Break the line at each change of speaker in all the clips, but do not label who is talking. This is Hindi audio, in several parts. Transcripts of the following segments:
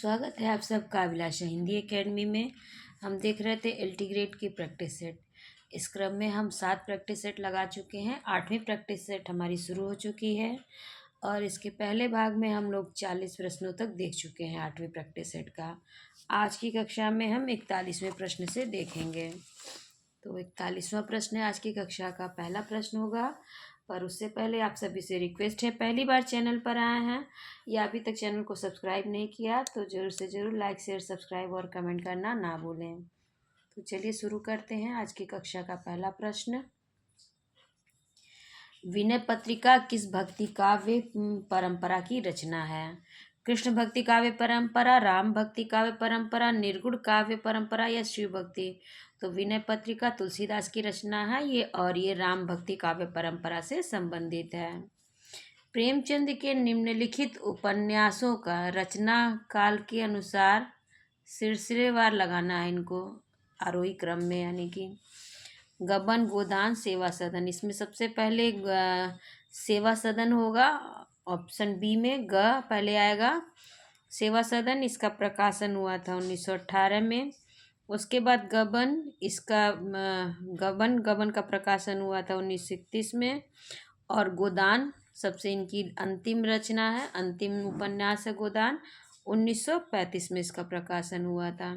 स्वागत है आप सबका अभिलाषा हिंदी एकेडमी में। हम देख रहे थे एलटी ग्रेड की प्रैक्टिस सेट। इस क्रम में हम 7 प्रैक्टिस सेट लगा चुके हैं। 8वीं प्रैक्टिस सेट हमारी शुरू हो चुकी है और इसके पहले भाग में हम लोग 40 प्रश्नों तक देख चुके हैं 8वीं प्रैक्टिस सेट का। आज की कक्षा में हम 41वें प्रश्न से देखेंगे। तो 41वां प्रश्न आज की कक्षा का पहला प्रश्न होगा। पर उससे पहले आप सभी से रिक्वेस्ट है, पहली बार चैनल पर आए हैं या अभी तक चैनल को सब्सक्राइब नहीं किया तो ज़रूर से ज़रूर लाइक शेयर सब्सक्राइब और कमेंट करना ना भूलें। तो चलिए शुरू करते हैं आज की कक्षा का पहला प्रश्न। विनय पत्रिका किस भक्ति काव्य परंपरा की रचना है? कृष्ण भक्ति काव्य परंपरा, राम भक्ति काव्य परंपरा, निर्गुण काव्य परंपरा या शिव भक्ति? तो विनय पत्रिका तुलसीदास की रचना है ये राम भक्ति काव्य परंपरा से संबंधित है। प्रेमचंद के निम्नलिखित उपन्यासों का रचना काल के अनुसार सिलसिलेवार लगाना है इनको आरोही क्रम में, यानी कि गबन, गोदान, सेवा सदन। इसमें सबसे पहले सेवा सदन होगा। ऑप्शन बी में ग पहले आएगा। सेवा सदन इसका प्रकाशन हुआ था 1918 में। उसके बाद गबन, इसका गबन का प्रकाशन हुआ था 1931 में। और गोदान सबसे इनकी अंतिम रचना है, अंतिम उपन्यास है गोदान। 1935 में इसका प्रकाशन हुआ था।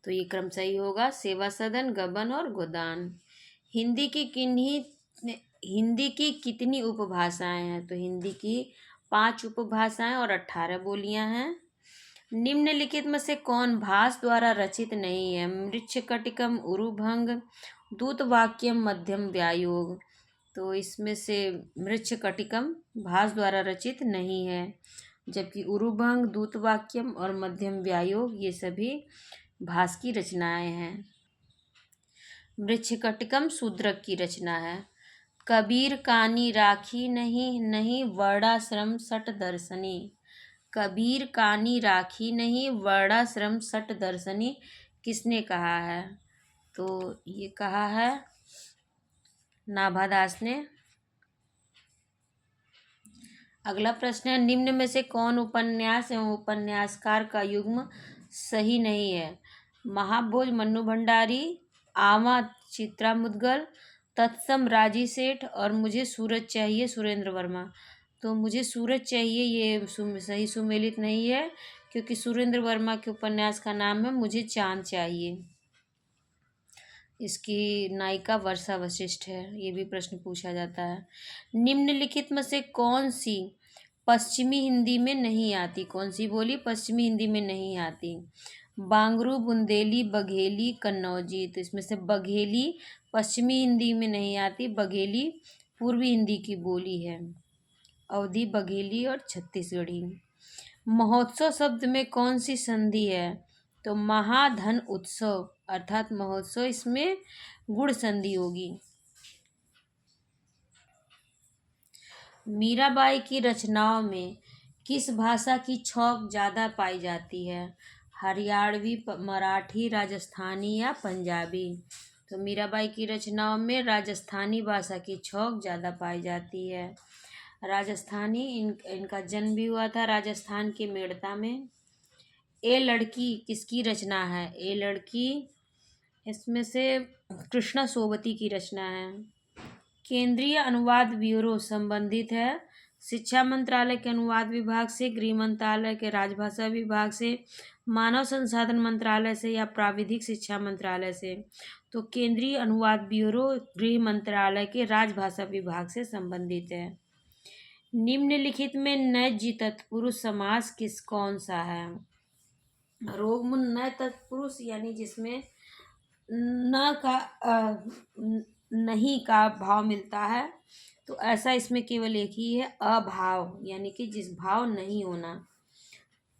तो ये क्रम सही होगा, सेवा सदन, गबन और गोदान। हिंदी की कितनी उपभाषाएं हैं? तो हिंदी की 5 उपभाषाएं और 18 बोलियां हैं। निम्नलिखित में से कौन भास द्वारा रचित नहीं है? मृच्छकटिकम, उरुभंग, दूतवाक्यम, मध्यम व्यायोग। तो इसमें से मृच्छकटिकम भास द्वारा रचित नहीं है, जबकि उरुभंग, दूतवाक्यम और मध्यम व्यायोग ये सभी भास की रचनाएं हैं। मृच्छकटिकम शूद्रक की रचना है। कबीर कानी राखी नहीं, नहीं वर्णाश्रम सठ दर्शनी। कबीर कानी राखी नहीं, वर्णाश्रम सठ दर्शनी किसने कहा है? तो ये कहा है नाभादास ने। अगला प्रश्न है, निम्न में से कौन उपन्यास एवं उपन्यासकार का युग्म सही नहीं है? महाभोज मन्नू भंडारी, आवा चित्रा मुदगल, तत्सम राजी सेठ और मुझे सूरज चाहिए सुरेंद्र वर्मा। तो मुझे सूरज चाहिए ये सही सुमेलित नहीं है, क्योंकि सुरेंद्र वर्मा के उपन्यास का नाम है मुझे चांद चाहिए। इसकी नायिका वर्षा वशिष्ठ है। ये भी प्रश्न पूछा जाता है। निम्नलिखित में से कौन सी पश्चिमी हिंदी में नहीं आती? कौन सी बोली पश्चिमी हिंदी में नहीं आती? बांगरू, बुंदेली, बघेली, कन्नौजी। तो इसमें से बघेली पश्चिमी हिंदी में नहीं आती, बघेली पूर्वी हिंदी की बोली है। अवधी, बघेली और छत्तीसगढ़ी। महोत्सव शब्द में कौन सी संधि है? तो महाधन उत्सव अर्थात महोत्सव, इसमें गुण संधि होगी। मीराबाई की रचनाओं में किस भाषा की छौक ज़्यादा पाई जाती है? हरियाणवी, मराठी, राजस्थानी या पंजाबी? तो मीराबाई की रचनाओं में राजस्थानी भाषा की छौक ज़्यादा पाई जाती है। राजस्थानी इनका जन्म भी हुआ था राजस्थान के मेड़ता में। ए लड़की किसकी रचना है? ए लड़की इसमें से कृष्णा सोबती की रचना है। केंद्रीय अनुवाद ब्यूरो संबंधित है शिक्षा मंत्रालय के अनुवाद विभाग से, गृह मंत्रालय के राजभाषा विभाग से, मानव संसाधन मंत्रालय से या प्राविधिक शिक्षा मंत्रालय से? तो केंद्रीय अनुवाद ब्यूरो गृह मंत्रालय के राजभाषा विभाग से संबंधित है। निम्नलिखित में नैज्य तत्पुरुष समास कौन सा है? रोगमुन नय तत्पुरुष, यानी जिसमें न का नहीं का भाव मिलता है, तो ऐसा इसमें केवल एक ही है, अभाव, यानी कि जिस भाव नहीं होना।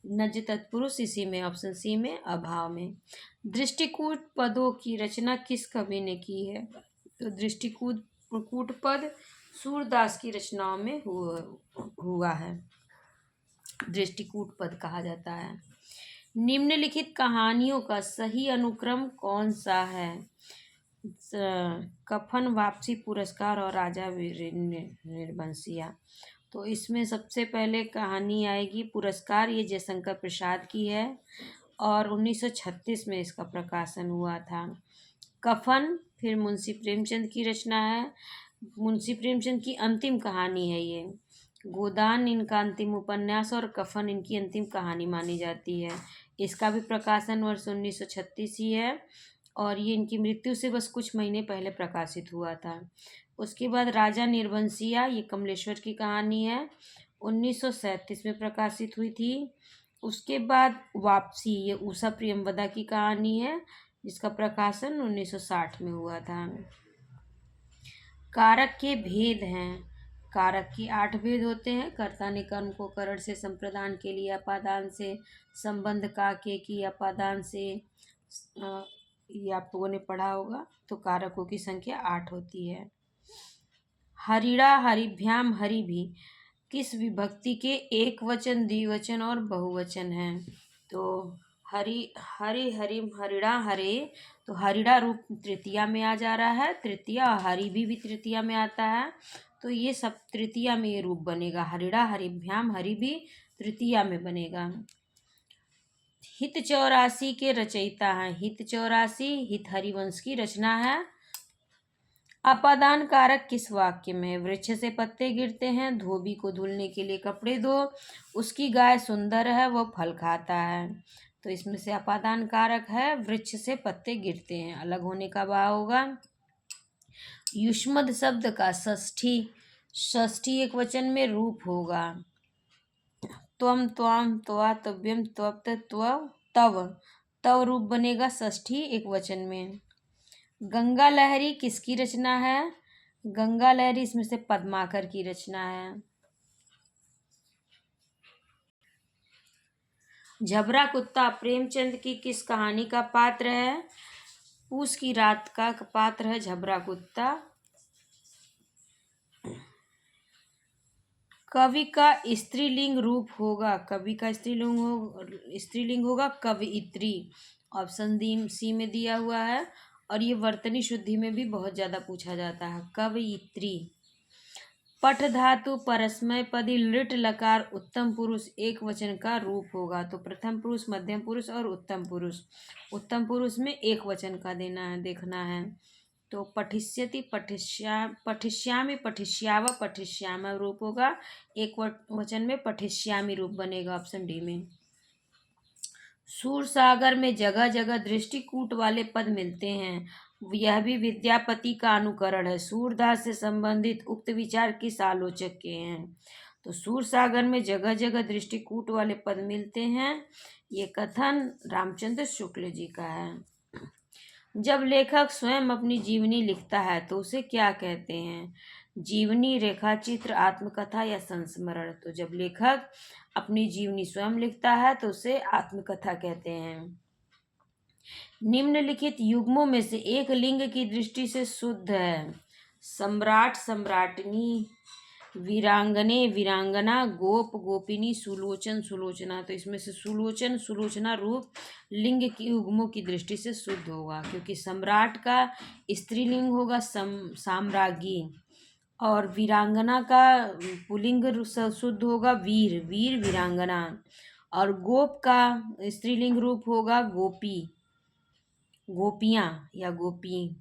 नज तत्पुरुष इसी में, ऑप्शन सी में, अभाव में। दृष्टिकूट पदों की रचना किस कवि ने की है? तो दृष्टिकूट पद सूरदास की रचनाओं में हुआ है, दृष्टिकूट पद कहा जाता है। निम्नलिखित कहानियों का सही अनुक्रम कौन सा है? कफन, वापसी, पुरस्कार और राजा निर्बंसिया। तो इसमें सबसे पहले कहानी आएगी पुरस्कार, ये जयशंकर प्रसाद की है और 1936 में इसका प्रकाशन हुआ था। कफन फिर मुंशी प्रेमचंद की रचना है। मुंशी प्रेमचंद की अंतिम कहानी है ये। गोदान इनका अंतिम उपन्यास और कफन इनकी अंतिम कहानी मानी जाती है। इसका भी प्रकाशन वर्ष 1936 ही है और ये इनकी मृत्यु से बस कुछ महीने पहले प्रकाशित हुआ था। उसके बाद राजा निर्बंसिया, ये कमलेश्वर की कहानी है, 1937 में प्रकाशित हुई थी। उसके बाद वापसी, ये उषा प्रियंवदा की कहानी है जिसका प्रकाशन 1960 में हुआ था। कारक के भेद हैं। कारक की 8 भेद होते हैं। कर्ता ने कर्म को करण से संप्रदान के लिए, अपादान से संबंध का के की अपादान से, ये आप लोगों ने पढ़ा होगा। तो कारकों की संख्या 8 होती है। हरिणा हरिभ्याम हरि भी किस विभक्ति के एक वचन, द्विवचन और बहुवचन हैं? तो हरि हरि हरिम हरिणा हरे, तो हरिणा रूप तृतीया में आ जा रहा है, तृतीया, और हरि भी तृतीया में आता है, तो ये सब तृतीया में ये रूप बनेगा। हरिणा हरिभ्याम हरि भी तृतीया में बनेगा। हित 84 के रचयिता हैं। हित 84 हित हरिवंश की रचना है। अपादान कारक किस वाक्य में है? वृक्ष से पत्ते गिरते हैं, धोबी को धुलने के लिए कपड़े दो, उसकी गाय सुंदर है, वह फल खाता है। तो इसमें से अपादान कारक है वृक्ष से पत्ते गिरते हैं, अलग होने का भाव होगा। युष्मद शब्द का षष्ठी, षष्ठी एक वचन में रूप होगा। त्वम त्वाम त्वा तव्यम त्वप्त त्व तव, तव रूप बनेगा षष्ठी एक वचन में। गंगा लहरी किसकी रचना है? गंगा लहरी इसमें से पद्माकर की रचना है। झबरा कुत्ता प्रेमचंद की किस कहानी का पात्र है? पूस की रात का पात्र है झबरा कुत्ता। कवि का स्त्रीलिंग रूप होगा, कवि का स्त्रीलिंग होगा कवयित्री। ऑप्शन सी में दिया हुआ है और ये वर्तनी शुद्धि में भी बहुत ज़्यादा पूछा जाता है, कवयित्री। पठ धातु परस्मय पदी लृट लकार उत्तम पुरुष एक वचन का रूप होगा। तो प्रथम पुरुष, मध्यम पुरुष और उत्तम पुरुष। उत्तम पुरुष में एक वचन का देना है, देखना है। तो पठिष्यति, पठिष्यामि, पठिष्याव, पठिष्याम रूप होगा। एक वचन में पठिष्यामि रूप बनेगा, ऑप्शन डी में। सूरसागर में जगह जगह दृष्टिकूट वाले पद मिलते हैं, यह भी विद्यापति का अनुकरण है। सूरदास से संबंधित उक्त विचार किस आलोचक के हैं? तो सूरसागर में जगह जगह दृष्टिकूट वाले पद मिलते हैं, ये कथन रामचंद्र शुक्ल जी का है। जब लेखक स्वयं अपनी जीवनी लिखता है तो उसे क्या कहते हैं? जीवनी, रेखाचित्र, आत्मकथा या संस्मरण। तो जब लेखक अपनी जीवनी स्वयं लिखता है तो उसे आत्मकथा कहते हैं। निम्नलिखित युग्मों में से एक लिंग की दृष्टि से शुद्ध है। सम्राट, सम्राटनी, वीरांगने, वीरांगना, गोप, गोपिनी, सुलोचन, सुलोचना। तो इसमें से सुलोचन, सुलोचना रूप लिंग की युग्मों की दृष्टि से शुद्ध होगा, क्योंकि सम्राट का स्त्रीलिंग होगा साम्राज्ञी, और वीरांगना का पुल्लिंग शुद्ध होगा वीर, वीर वीरांगना, और गोप का स्त्रीलिंग रूप होगा गोपी, गोपियाँ या गोपी,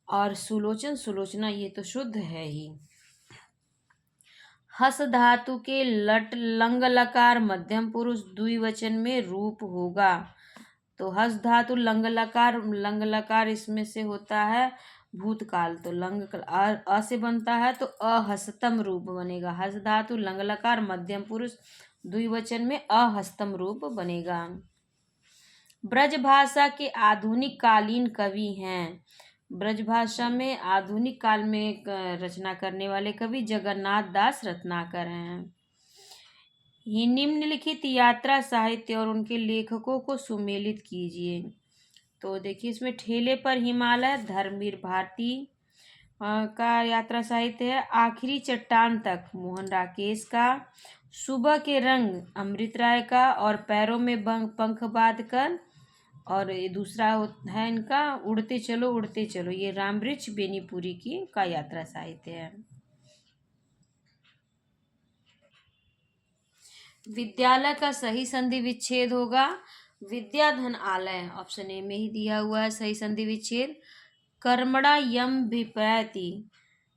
और सुलोचन, सुलोचना, ये तो शुद्ध है ही। हस धातु के लट लंग लकार मध्यम पुरुष द्विवचन में रूप होगा। तो हस धातु लंग लकार इसमें से होता है भूतकाल, तो लंग अ से बनता है तो अहस्तम रूप बनेगा। हस धातु लंग लकार मध्यम पुरुष द्विवचन में अहस्तम रूप बनेगा। ब्रज भाषा के आधुनिक कालीन कवि हैं। ब्रज भाषा में आधुनिक काल में रचना करने वाले कवि जगन्नाथ दास रत्नाकर हैं। ये निम्नलिखित यात्रा साहित्य और उनके लेखकों को सुमेलित कीजिए। तो देखिए इसमें ठेले पर हिमालय धर्मवीर भारती का यात्रा साहित्य है। आखिरी चट्टान तक मोहन राकेश का। सुबह के रंग अमृत राय का, और पैरों में पंख बांध कर, और ये दूसरा है इनका उड़ते चलो, ये रामवृक्ष बेनीपुरी की का यात्रा साहित्य है। विद्यालय का सही संधि विच्छेद होगा विद्याधन आलय। ऑप्शन ए में ही दिया हुआ है सही संधि विच्छेद। कर्मणा यम विप्रयति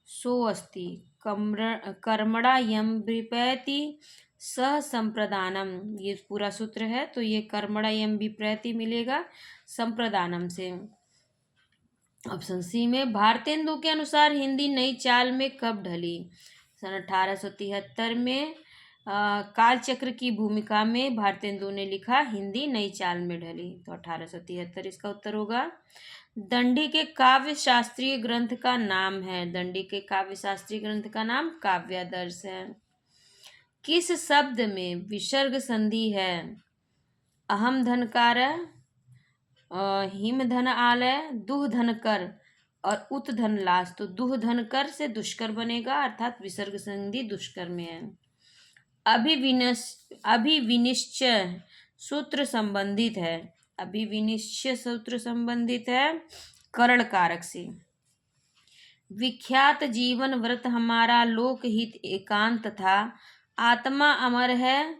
सो अस्ति। कर्मणा यम विप्रयति सह संप्रदानम, ये पूरा सूत्र है तो ये कर्मणा यम विप्रयति मिलेगा संप्रदानम से। ऑप्शन सी में भारतेंदु के अनुसार हिंदी नई चाल में कब ढली? सन 1873 में कालचक्र की भूमिका में भारतेंदु ने लिखा हिंदी नई चाल में ढली, तो 1873 इसका उत्तर होगा। दंडी के काव्य शास्त्रीय ग्रंथ का नाम है, दंडी के काव्य शास्त्रीय ग्रंथ का नाम काव्यादर्श है। किस शब्द में विसर्ग संधि है? अहम धनकार, हिम धन आलय, दुह धन कर और उत धन लाश। तो दुह धन कर से दुष्कर बनेगा, अर्थात विसर्ग संधि दुष्कर में है। अभिविनिश्चय सूत्र संबंधित है, अभिविनिश्चय सूत्र संबंधित है करण कारक से। विख्यात जीवन व्रत हमारा लोकहित एकांत था, आत्मा अमर है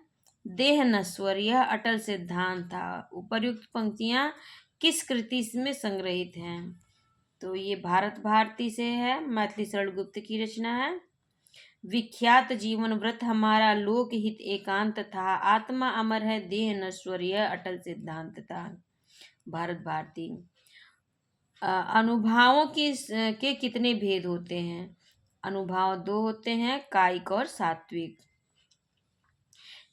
देह नश्वर यह अटल सिद्धांत था। उपर्युक्त पंक्तियां किस कृति में संग्रहित हैं? तो ये भारत भारती से है, मैथिली शरण गुप्त की रचना है। विख्यात जीवन व्रत हमारा लोकहित एकांत था, आत्मा अमर है देह नश्वर यह अटल सिद्धांत था, भारत भारती। अनुभावों के कितने भेद होते हैं? अनुभाव 2 होते हैं, कायिक और सात्विक।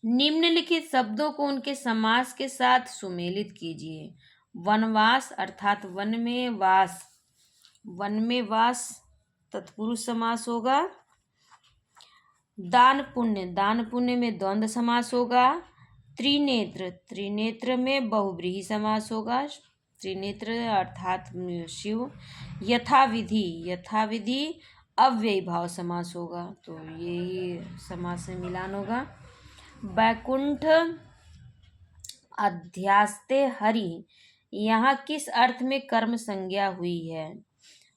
निम्नलिखित शब्दों को उनके समास के साथ सुमेलित कीजिए। वनवास अर्थात वन में वास, वन में वास तत्पुरुष समास होगा। दान पुण्य में द्वंद्व समास होगा। त्रिनेत्र, त्रिनेत्र में बहुव्रीहि समास होगा, त्रिनेत्र अर्थात शिव। यथाविधि, यथाविधि अव्ययी भाव समास होगा, तो यही समास में मिलान होगा। वैकुंठ अध्यास्ते हरि, यहाँ किस अर्थ में कर्म संज्ञा हुई है?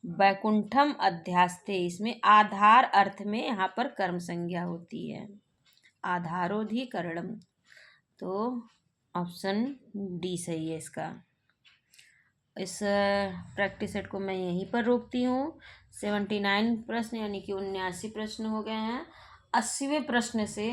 वैकुंठम अध्यास्ते, इसमें आधार अर्थ में यहाँ पर कर्म संज्ञा होती है, आधारोधिकरणम। तो ऑप्शन डी सही है इसका। इस प्रैक्टिस सेट को मैं यहीं पर रोकती हूँ। 79 प्रश्न यानी कि 79 प्रश्न हो गए हैं। 80वें प्रश्न से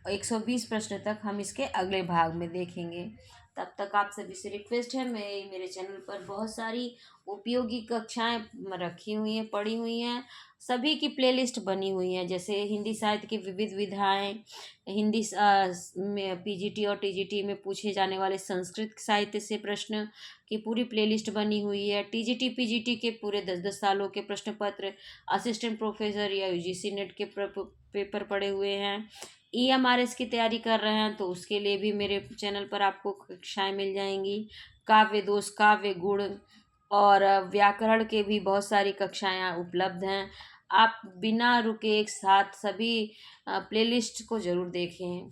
120 प्रश्न तक हम इसके अगले भाग में देखेंगे। तब तक आप सभी से रिक्वेस्ट है, मेरे चैनल पर बहुत सारी उपयोगी कक्षाएं रखी हुई हैं, पड़ी हुई हैं, सभी की प्लेलिस्ट बनी हुई है। जैसे हिंदी साहित्य की विविध विधाएं, हिंदी में पीजीटी और टीजीटी में पूछे जाने वाले संस्कृत साहित्य से प्रश्न की पूरी प्लेलिस्ट बनी हुई है। टीजीटी पीजीटी के पूरे 10-10 सालों के प्रश्न पत्र, असिस्टेंट प्रोफेसर या यूजीसी नेट के पेपर पड़े हुए हैं। ईएमआरएस की तैयारी कर रहे हैं तो उसके लिए भी मेरे चैनल पर आपको कक्षाएं मिल जाएंगी। काव्य दोष, काव्य गुण और व्याकरण के भी बहुत सारी कक्षाएं उपलब्ध हैं। आप बिना रुके एक साथ सभी प्लेलिस्ट को ज़रूर देखें,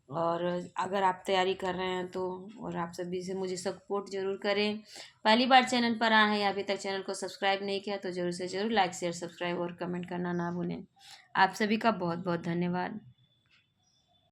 और अगर आप तैयारी कर रहे हैं तो, और आप सभी से मुझे सपोर्ट ज़रूर करें। पहली बार चैनल पर आए हैं या अभी तक चैनल को सब्सक्राइब नहीं किया तो ज़रूर से ज़रूर लाइक शेयर सब्सक्राइब और कमेंट करना ना भूलें। आप सभी का बहुत बहुत धन्यवाद।